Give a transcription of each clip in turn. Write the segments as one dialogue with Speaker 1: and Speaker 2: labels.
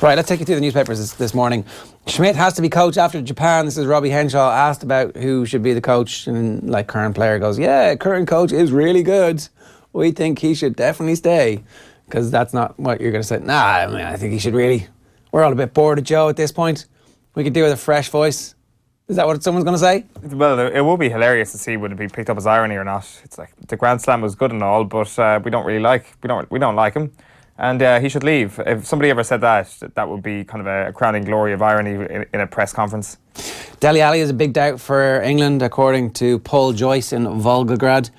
Speaker 1: Right, let's take you through the newspapers this morning. Schmidt has to be coach after Japan. This is Robbie Henshaw asked about who should be the coach, and like current player goes, yeah, current coach is really good. We think he should definitely stay. Because that's not what you're going to say. Nah, I mean, I think he should really. We're all a bit bored of Joe at this point. We could do with a fresh voice. Is that what someone's going to say?
Speaker 2: Well, it will be hilarious to see would it be picked up as irony or not. It's like the Grand Slam was good and all, but we don't like him. And he should leave. If somebody ever said that would be kind of a crowning glory of irony in a press conference.
Speaker 1: Dele Alli is a big doubt for England, according to Paul Joyce in Volgograd.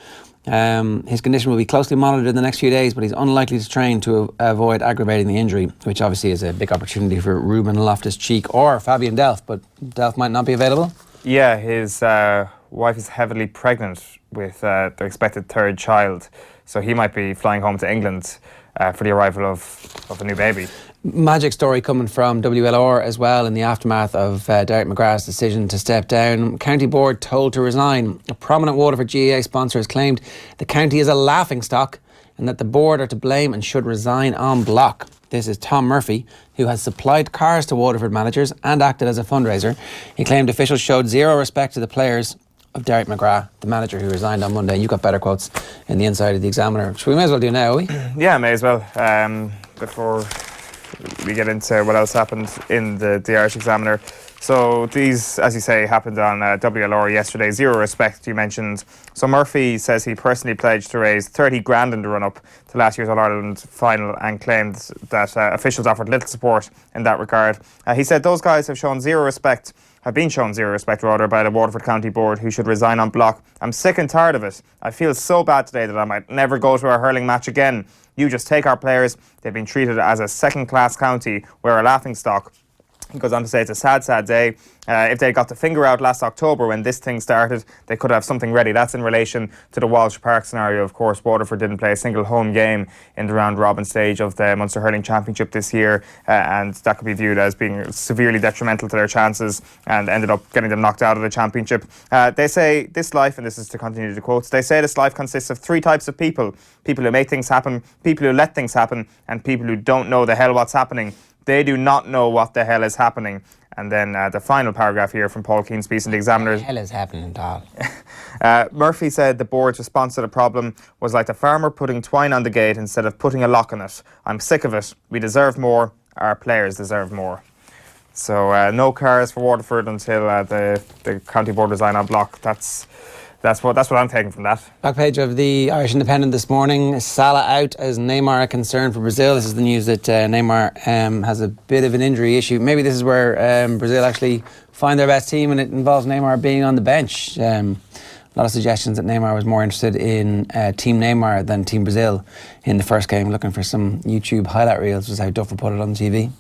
Speaker 1: His condition will be closely monitored in the next few days, but he's unlikely to train to avoid aggravating the injury, which obviously is a big opportunity for Ruben Loftus-Cheek or Fabian Delph, but Delph might not be available.
Speaker 2: Yeah, his wife is heavily pregnant with their expected third child, so he might be flying home to England for the arrival of a new baby.
Speaker 1: Magic story coming from WLR as well in the aftermath of Derek McGrath's decision to step down. County board told to resign. A prominent Waterford GAA sponsor has claimed the county is a laughingstock and that the board are to blame and should resign en bloc. This is Tom Murphy, who has supplied cars to Waterford managers and acted as a fundraiser. He claimed officials showed zero respect to the players of Derek McGrath, the manager who resigned on Monday. You got better quotes in the inside of the Examiner, which we may as well do now, we?
Speaker 2: Yeah, may as well. Before we get into what else happened in the Irish Examiner. So these, as you say, happened on WLR yesterday. Zero respect, you mentioned. So Murphy says he personally pledged to raise 30 grand in the run-up to last year's All-Ireland final and claimed that officials offered little support in that regard. He said those guys have been shown zero respect by the Waterford County Board, who should resign en bloc. I'm sick and tired of it. I feel so bad today that I might never go to a hurling match again. You just take our players. They've been treated as a second-class county. We're a laughingstock. He goes on to say it's a sad, sad day. If they got the finger out last October when this thing started, they could have something ready. That's in relation to the Walsh Park scenario. Of course, Waterford didn't play a single home game in the round-robin stage of the Munster Hurling Championship this year, and that could be viewed as being severely detrimental to their chances and ended up getting them knocked out of the championship. They say this life, and this is to continue the quotes, they say this life consists of three types of people. People who make things happen, people who let things happen, and people who don't know the hell what's happening. They do not know what the hell is happening. And then the final paragraph here from Paul Keane's piece in the Examiner.
Speaker 1: What the hell is happening, Dal?
Speaker 2: Murphy said the board's response to the problem was like the farmer putting twine on the gate instead of putting a lock on it. I'm sick of it. We deserve more. Our players deserve more. So no cars for Waterford until the county board resign en bloc. That's what I'm taking from that.
Speaker 1: Back page of the Irish Independent this morning. Salah out as Neymar a concern for Brazil. This is the news that Neymar has a bit of an injury issue. Maybe this is where Brazil actually find their best team, and it involves Neymar being on the bench. A lot of suggestions that Neymar was more interested in Team Neymar than Team Brazil in the first game. Looking for some YouTube highlight reels was how Duffer put it on TV.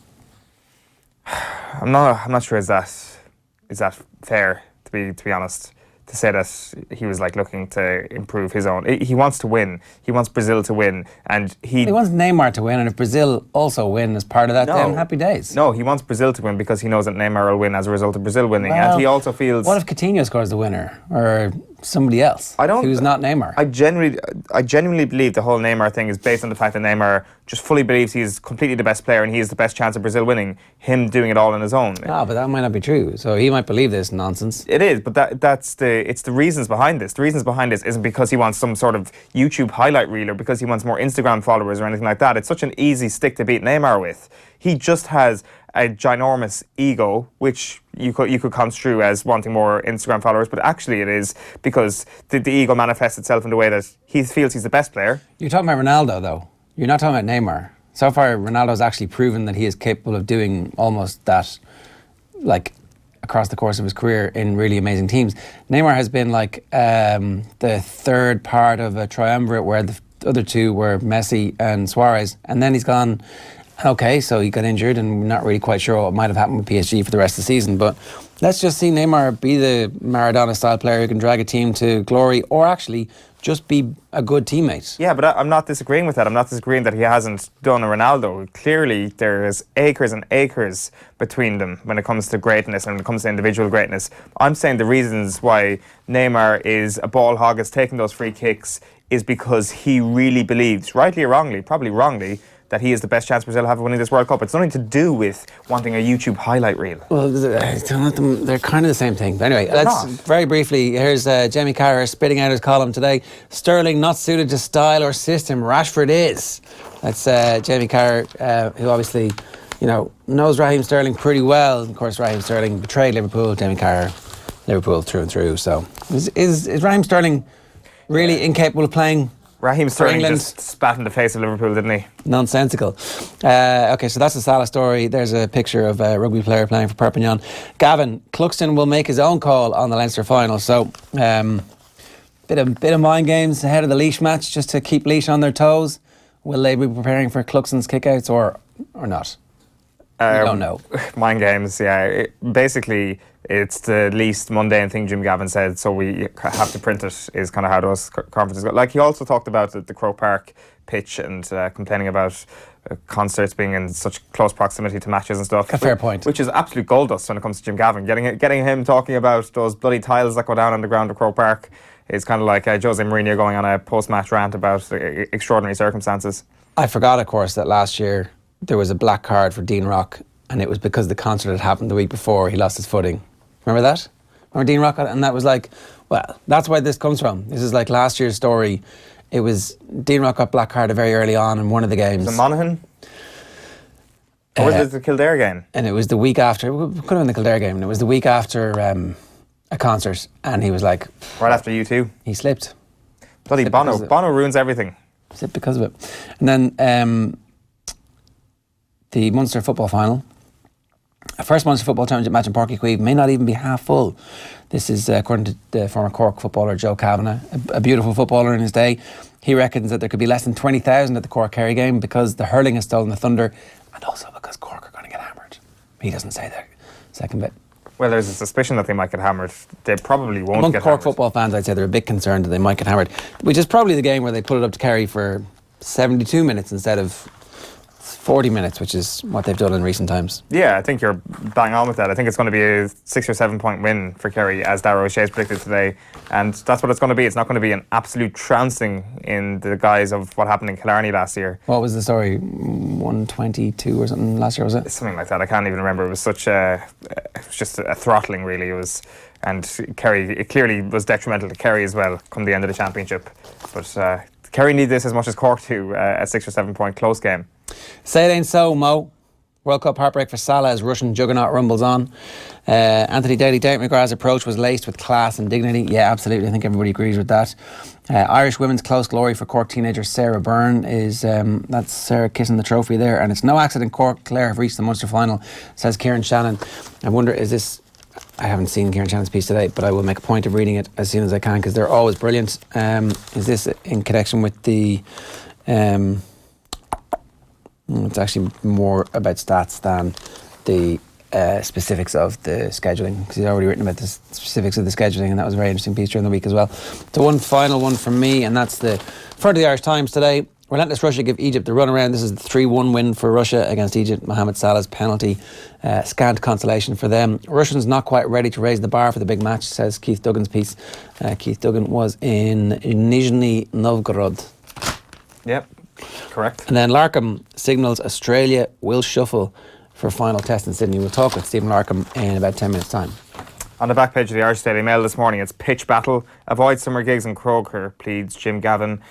Speaker 2: I'm not sure is that fair, to be honest, to say that he was like looking to improve his own. He wants to win. He wants Brazil to win, and he
Speaker 1: wants Neymar to win. And if Brazil also win as part of that, then happy days.
Speaker 2: No, he wants Brazil to win because he knows that Neymar will win as a result of Brazil winning, and he also feels.
Speaker 1: What if Coutinho scores the winner, or somebody else who's not Neymar?
Speaker 2: I genuinely believe the whole Neymar thing is based on the fact that Neymar just fully believes he's completely the best player and he has the best chance of Brazil winning, him doing it all on his own.
Speaker 1: No, but that might not be true. So he might believe this nonsense.
Speaker 2: It is, but it's the reasons behind this. The reasons behind this isn't because he wants some sort of YouTube highlight reel or because he wants more Instagram followers or anything like that. It's such an easy stick to beat Neymar with. He just has a ginormous ego, which you could construe as wanting more Instagram followers, but actually it is because the ego manifests itself in the way that he feels he's the best player.
Speaker 1: You're talking about Ronaldo, though. You're not talking about Neymar. So far, Ronaldo's actually proven that he is capable of doing almost that, like, across the course of his career in really amazing teams. Neymar has been like the third part of a triumvirate where the other two were Messi and Suarez, and then he's gone. Okay, so he got injured and we're not really quite sure what might have happened with PSG for the rest of the season, but let's just see Neymar be the Maradona-style player who can drag a team to glory or actually just be a good teammate.
Speaker 2: Yeah, but I'm not disagreeing with that. I'm not disagreeing that he hasn't done a Ronaldo. Clearly, there's acres and acres between them when it comes to greatness and when it comes to individual greatness. I'm saying the reasons why Neymar is a ball hog, is taking those free kicks, is because he really believes, rightly or wrongly, probably wrongly, that he is the best chance Brazil have of winning this World Cup. It's nothing to do with wanting a YouTube highlight reel.
Speaker 1: Well, they're kind of the same thing. But anyway, let's very briefly, here's Jamie Carragher spitting out his column today. Sterling not suited to style or system, Rashford is. That's Jamie Carragher, who obviously, knows Raheem Sterling pretty well. Of course, Raheem Sterling betrayed Liverpool. Jamie Carragher, Liverpool through and through. So, is Raheem Sterling really incapable of playing?
Speaker 2: Raheem Sterling just spat in the face of Liverpool, didn't he?
Speaker 1: Nonsensical. Okay, so that's the Salah story. There's a picture of a rugby player playing for Perpignan. Gavin, Cluxton will make his own call on the Leinster final. So, bit of mind games ahead of the Laois match, just to keep Laois on their toes. Will they be preparing for Cluxton's kickouts or not? I don't know.
Speaker 2: Mind games, yeah. Basically, it's the least mundane thing Jim Gavin said, so we have to print it, is kind of how those conferences go. Like, he also talked about the Croke Park pitch and complaining about concerts being in such close proximity to matches and stuff.
Speaker 1: A fair point.
Speaker 2: Which is absolute gold dust when it comes to Jim Gavin. Getting him talking about those bloody tiles that go down on the ground of Croke Park is kind of like Jose Mourinho going on a post-match rant about extraordinary circumstances. I
Speaker 1: forgot, of course, that last year there was a black card for Dean Rock, and it was because the concert had happened the week before he lost his footing. Remember that? Remember Dean Rock? And that was like, well, that's why this comes from. This is like last year's story. It was Dean Rock got black carded very early on in one of the games.
Speaker 2: Was it Monaghan? Or was it the Kildare game?
Speaker 1: And it was the week after, it could have been the Kildare game, and it was the week after a concert, and he was like...
Speaker 2: Right after U2?
Speaker 1: He slipped.
Speaker 2: Bloody Bono. Bono ruins everything.
Speaker 1: Slipped because of it. And then the Munster football final. A first Munster football championship match in Páirc Uí Chaoimh may not even be half full. This is according to the former Cork footballer Joe Kavanagh, a beautiful footballer in his day. He reckons that there could be less than 20,000 at the Cork-Kerry game because the hurling has stolen the thunder, and also because Cork are going to get hammered. He doesn't say that second bit.
Speaker 2: Well, there's a suspicion that they might get hammered. They probably won't
Speaker 1: Among
Speaker 2: get
Speaker 1: Cork
Speaker 2: hammered.
Speaker 1: football fans, I'd say they're a bit concerned that they might get hammered, which is probably the game where they put it up to Kerry for 72 minutes instead of 40 minutes, which is what they've done in recent times.
Speaker 2: Yeah, I think you're bang on with that. I think it's going to be a 6 or 7 point win for Kerry, as Darragh O'Shea's predicted today. And that's what it's going to be. It's not going to be an absolute trouncing in the guise of what happened in Killarney last year.
Speaker 1: What was the story? 122 or something last year, was it?
Speaker 2: Something like that. I can't even remember. It was such it was just a throttling, really. It was, and Kerry, it clearly was detrimental to Kerry as well come the end of the championship. But Kerry need this as much as Cork to a 6 or 7 point close game.
Speaker 1: Say it ain't so, Mo. World Cup heartbreak for Salah as Russian juggernaut rumbles on. Anthony Daly, Derek McGrath's approach was laced with class and dignity. Yeah, absolutely. I think everybody agrees with that. Irish women's close glory for Cork teenager Sarah Byrne is, that's Sarah kissing the trophy there. And it's no accident Cork Clare have reached the Munster final, says Kieran Shannon. I wonder, is this... I haven't seen Kieran Shannon's piece today, but I will make a point of reading it as soon as I can because they're always brilliant. Is this in connection with the... it's actually more about stats than the specifics of the scheduling, because he's already written about the specifics of the scheduling, and that was a very interesting piece during the week as well. So one final one from me, and that's the front of the Irish Times today. Relentless Russia give Egypt the runaround. This is the 3-1 win for Russia against Egypt. Mohamed Salah's penalty, scant consolation for them. Russians not quite ready to raise the bar for the big match, says Keith Duggan's piece. Keith Duggan was in Nizhny Novgorod.
Speaker 2: Yep, correct.
Speaker 1: And then Larkham signals Australia will shuffle for final test in Sydney. We'll talk with Stephen Larkham in about 10 minutes' time.
Speaker 2: On the back page of the Irish Daily Mail this morning, it's pitch battle. Avoid summer gigs in Croker, pleads Jim Gavin.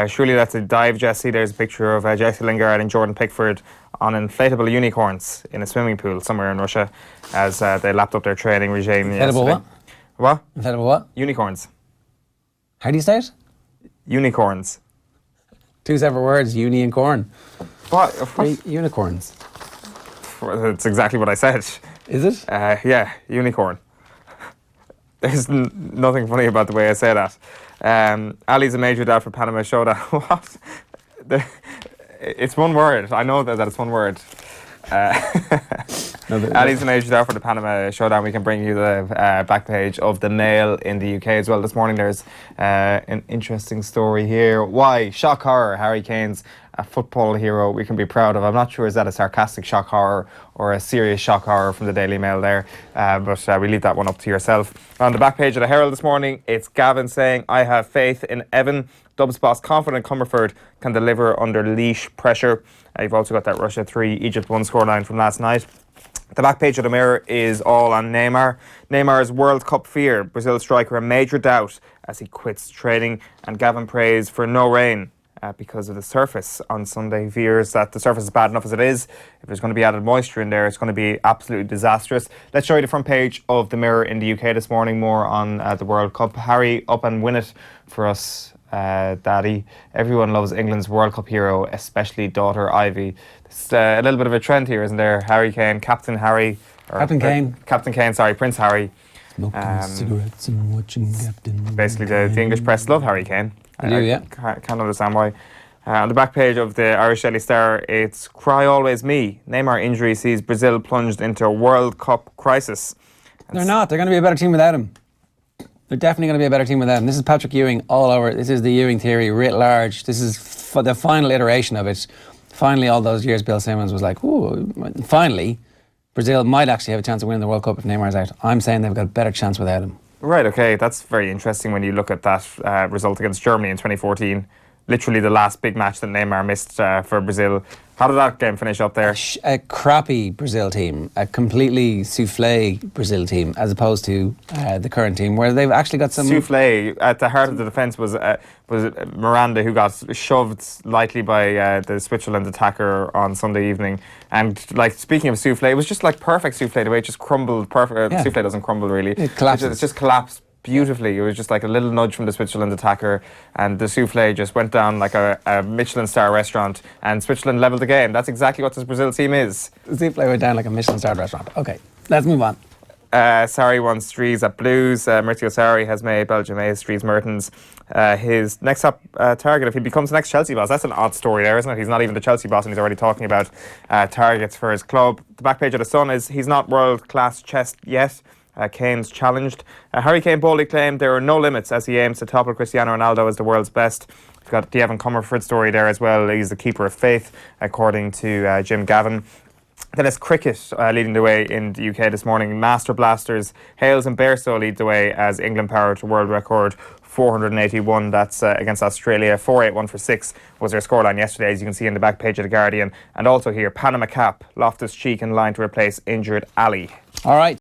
Speaker 2: Surely that's a dive, Jesse. There's a picture of Jesse Lingard and Jordan Pickford on inflatable unicorns in a swimming pool somewhere in Russia as they lapped up their training regime.
Speaker 1: Inflatable what?
Speaker 2: What?
Speaker 1: Inflatable what?
Speaker 2: Unicorns.
Speaker 1: How do you say it?
Speaker 2: Unicorns.
Speaker 1: Two separate words, uni and corn.
Speaker 2: What?
Speaker 1: Unicorns.
Speaker 2: That's exactly what I said.
Speaker 1: Is it?
Speaker 2: Yeah, unicorn. There's nothing funny about the way I say that. Ali's a major doubt for Panama Showdown. What? It's one word. I know that it's one word. Ali's an age there for the Panama Showdown. We can bring you the back page of the Mail in the UK as well. This morning there's an interesting story here. Why? Shock horror. Harry Kane's a football hero we can be proud of. I'm not sure is that a sarcastic shock horror or a serious shock horror from the Daily Mail there, but we leave that one up to yourself. On the back page of the Herald this morning, it's Gavin saying, I have faith in Evan. Dubs boss confident Comerford can deliver under leash pressure. You've also got that Russia 3, Egypt 1 scoreline from last night. The back page of the Mirror is all on Neymar. Neymar's World Cup fear. Brazil striker a major doubt as he quits training. And Gavin prays for no rain because of the surface on Sunday. Fears that the surface is bad enough as it is. If there's going to be added moisture in there, it's going to be absolutely disastrous. Let's show you the front page of the Mirror in the UK this morning. More on the World Cup. Harry, up and win it for us. Daddy, everyone loves England's World Cup hero, especially daughter Ivy. It's a little bit of a trend here, isn't there? Harry Kane, Captain Harry, Captain Kane, sorry, Prince Harry.
Speaker 1: Smoking cigarettes and watching Captain.
Speaker 2: Basically, the English press love Harry Kane.
Speaker 1: They do, yeah.
Speaker 2: Can't understand why. On the back page of the Irish Daily Star, it's Cry Always Me. Neymar injury sees Brazil plunged into a World Cup crisis.
Speaker 1: They're not. They're going to be a better team without him. They're definitely going to be a better team without him. This is Patrick Ewing all over. This is the Ewing theory writ large. This is the final iteration of it. Finally, all those years, Bill Simmons was like, ooh, finally, Brazil might actually have a chance of winning the World Cup if Neymar's out. I'm saying they've got a better chance without him.
Speaker 2: Right, okay. That's very interesting when you look at that result against Germany in 2014. Literally the last big match that Neymar missed for Brazil. How did that game finish up there?
Speaker 1: A crappy Brazil team, a completely soufflé Brazil team, as opposed to the current team, where they've actually got some...
Speaker 2: Soufflé. At the heart of the defence was Miranda, who got shoved lightly by the Switzerland attacker on Sunday evening. And, like, speaking of soufflé, it was just like perfect soufflé, the way it just crumbled. Perfect. Yeah. Soufflé doesn't crumble, really.
Speaker 1: It collapses.
Speaker 2: It just collapsed beautifully. It was just like a little nudge from the Switzerland attacker, and the soufflé just went down like a Michelin star restaurant, and Switzerland levelled the game. That's exactly what this Brazil team is.
Speaker 1: The soufflé went down like a Michelin star restaurant. Okay, let's move on.
Speaker 2: Sarri won Strees at Blues. Maurizio Sarri has made Belgium A's Strees Mertens his next up target if he becomes the next Chelsea boss. That's an odd story there, isn't it? He's not even the Chelsea boss and he's already talking about targets for his club. The back page of the Sun is he's not world-class chess yet. Kane's challenged. Harry Kane boldly claimed there are no limits as he aims to topple Cristiano Ronaldo as the world's best. We've got the Evan Comerford story there as well. He's the keeper of faith, according to Jim Gavin. Then it's cricket leading the way in the UK this morning. Master Blasters, Hales and Bairstow lead the way as England power to world record 481. That's against Australia. 481 for 6 was their scoreline yesterday, as you can see in the back page of The Guardian. And also here, Panama Cap, Loftus-Cheek in line to replace injured Ali.
Speaker 1: All right.